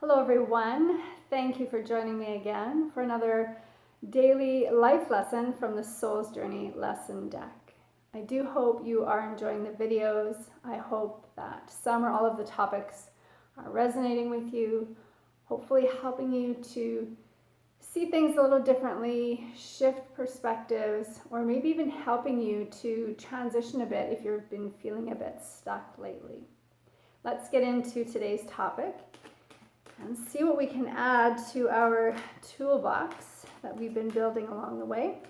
Hello everyone, thank you for joining me again for another daily life lesson from the Soul's Journey lesson deck. I do hope you are enjoying the videos. I hope that some or all of the topics are resonating with you, hopefully helping you to see things a little differently, shift perspectives, or maybe even helping you to transition a bit if you've been feeling a bit stuck lately. Let's get into today's topic and see what we can add to our toolbox that we've been building along the way.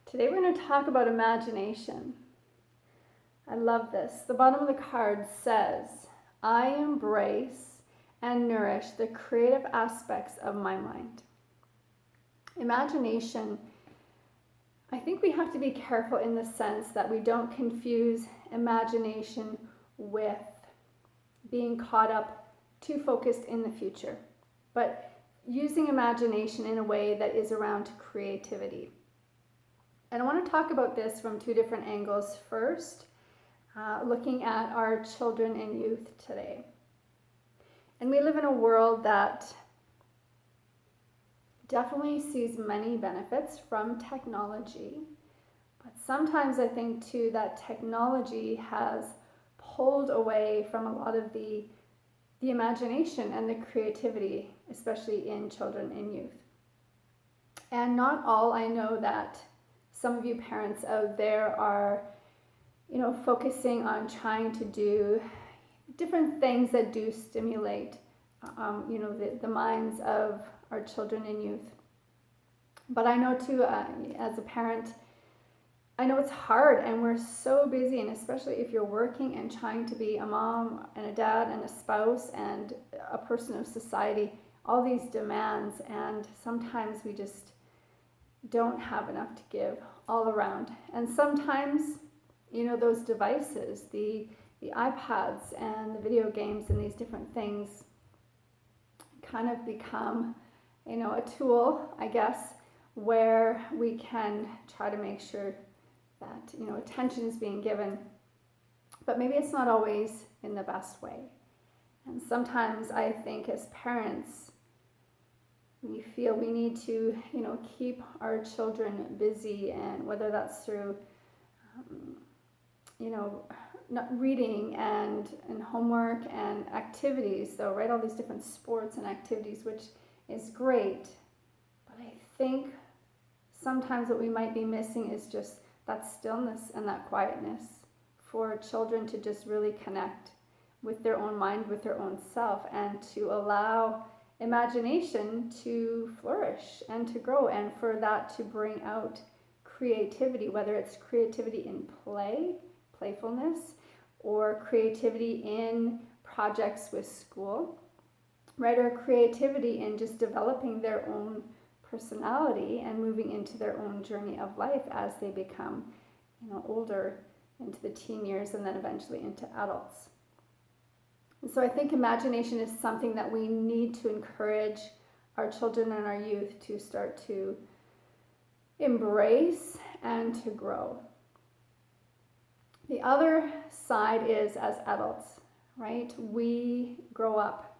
Today we're going to talk about imagination. I love this. The bottom of the card says, I embrace and nourish the creative aspects of my mind. Imagination, I think we have to be careful in the sense that we don't confuse imagination with being caught up too focused in the future, but using imagination in a way that is around creativity. And I want to talk about this from two different angles. First, looking at our children and youth today. And we live in a world that definitely sees many benefits from technology, but sometimes I think too that technology has pulled away from a lot of the imagination and the creativity, especially in children and youth. And not all, I know that some of you parents out there are, focusing on trying to do different things that do stimulate, the minds of our children and youth. But I know too, as a parent, I know it's hard and we're so busy, and especially if you're working and trying to be a mom and a dad and a spouse and a person of society, all these demands, and sometimes we just don't have enough to give all around. And sometimes, those devices, the iPads and the video games and these different things kind of become, a tool, I guess, where we can try to make sure that, attention is being given, but maybe it's not always in the best way. And sometimes I think as parents, we feel we need to, keep our children busy, and whether that's through, not reading and homework and activities, though, right? All these different sports and activities, which is great. But I think sometimes what we might be missing is just that stillness and that quietness for children to just really connect with their own mind, with their own self, and to allow imagination to flourish and to grow, and for that to bring out creativity, whether it's creativity in playfulness, or creativity in projects with school, right? Or creativity in just developing their own personality and moving into their own journey of life as they become, older, into the teen years, and then eventually into adults. And so I think imagination is something that we need to encourage our children and our youth to start to embrace and to grow. The other side is as adults, right? We grow up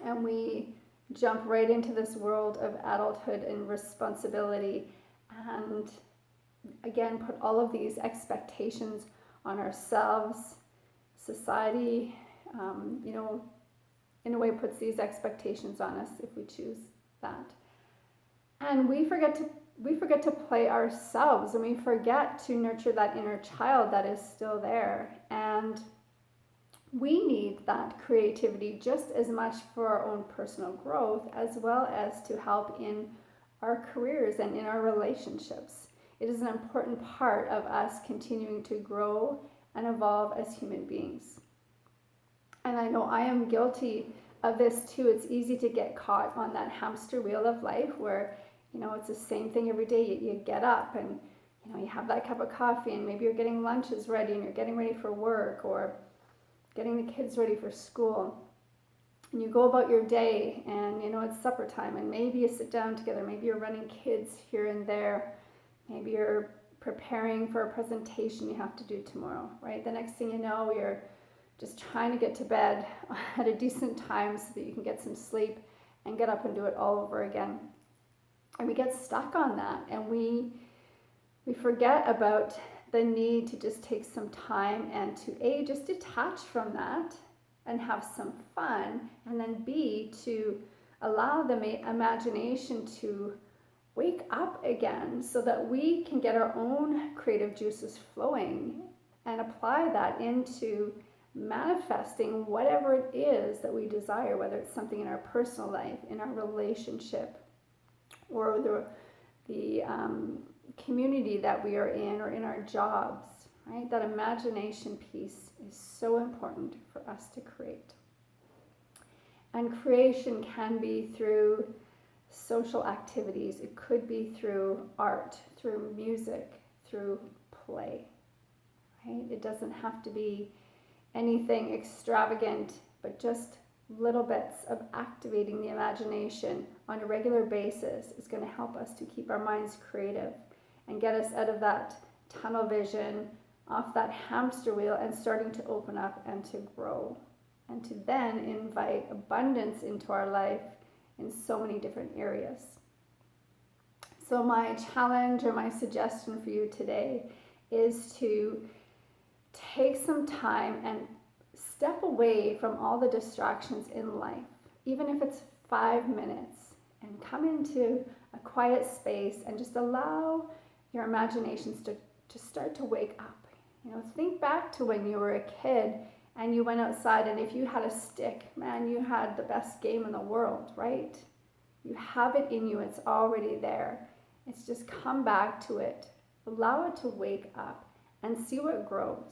and we jump right into this world of adulthood and responsibility, and again put all of these expectations on ourselves. Society, in a way puts these expectations on us if we choose that. And we forget to play ourselves, and we forget to nurture that inner child that is still there. And we need that creativity just as much for our own personal growth, as well as to help in our careers and in our relationships. It is an important part of us continuing to grow and evolve as human beings. And I know I am guilty of this too. It's easy to get caught on that hamster wheel of life where, it's the same thing every day. You get up and, you have that cup of coffee, and maybe you're getting lunches ready and you're getting ready for work or getting the kids ready for school. And you go about your day and, it's supper time, and maybe you sit down together. Maybe you're running kids here and there. Maybe you're preparing for a presentation you have to do tomorrow, right? The next thing you know, you're just trying to get to bed at a decent time so that you can get some sleep and get up and do it all over again. And we get stuck on that, and we forget about the need to just take some time and to A, just detach from that and have some fun, and then B, to allow the imagination to wake up again so that we can get our own creative juices flowing and apply that into manifesting whatever it is that we desire, whether it's something in our personal life, in our relationship, or the community that we are in, or in our jobs, right? That imagination piece is so important for us to create. And creation can be through social activities. It could be through art, through music, through play, right? It doesn't have to be anything extravagant, but just little bits of activating the imagination on a regular basis is going to help us to keep our minds creative and get us out of that tunnel vision, off that hamster wheel, and starting to open up and to grow, and to then invite abundance into our life in so many different areas. So my challenge or my suggestion for you today is to take some time and step away from all the distractions in life, even if it's 5 minutes, and come into a quiet space and just allow your imaginations to start to wake up. You know, think back to when you were a kid and you went outside, and if you had a stick, man, you had the best game in the world, right? You have it in you, it's already there. It's just come back to it, allow it to wake up and see what grows,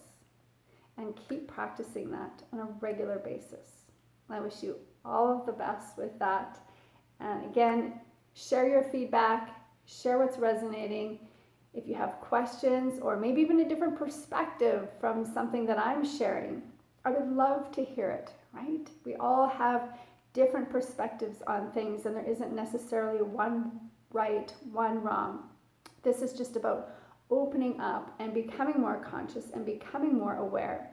and keep practicing that on a regular basis. I wish you all of the best with that. And again, share your feedback, share what's resonating. If you have questions or maybe even a different perspective from something that I'm sharing, I would love to hear it, right? We all have different perspectives on things, and there isn't necessarily one right, one wrong. This is just about opening up and becoming more conscious and becoming more aware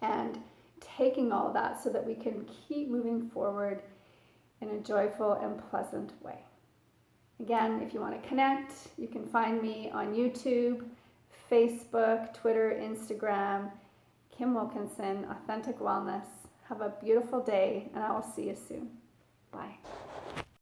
and taking all that so that we can keep moving forward in a joyful and pleasant way. Again, if you want to connect, you can find me on YouTube, Facebook, Twitter, Instagram, Kim Wilkinson, Authentic Wellness. Have a beautiful day, and I will see you soon. Bye.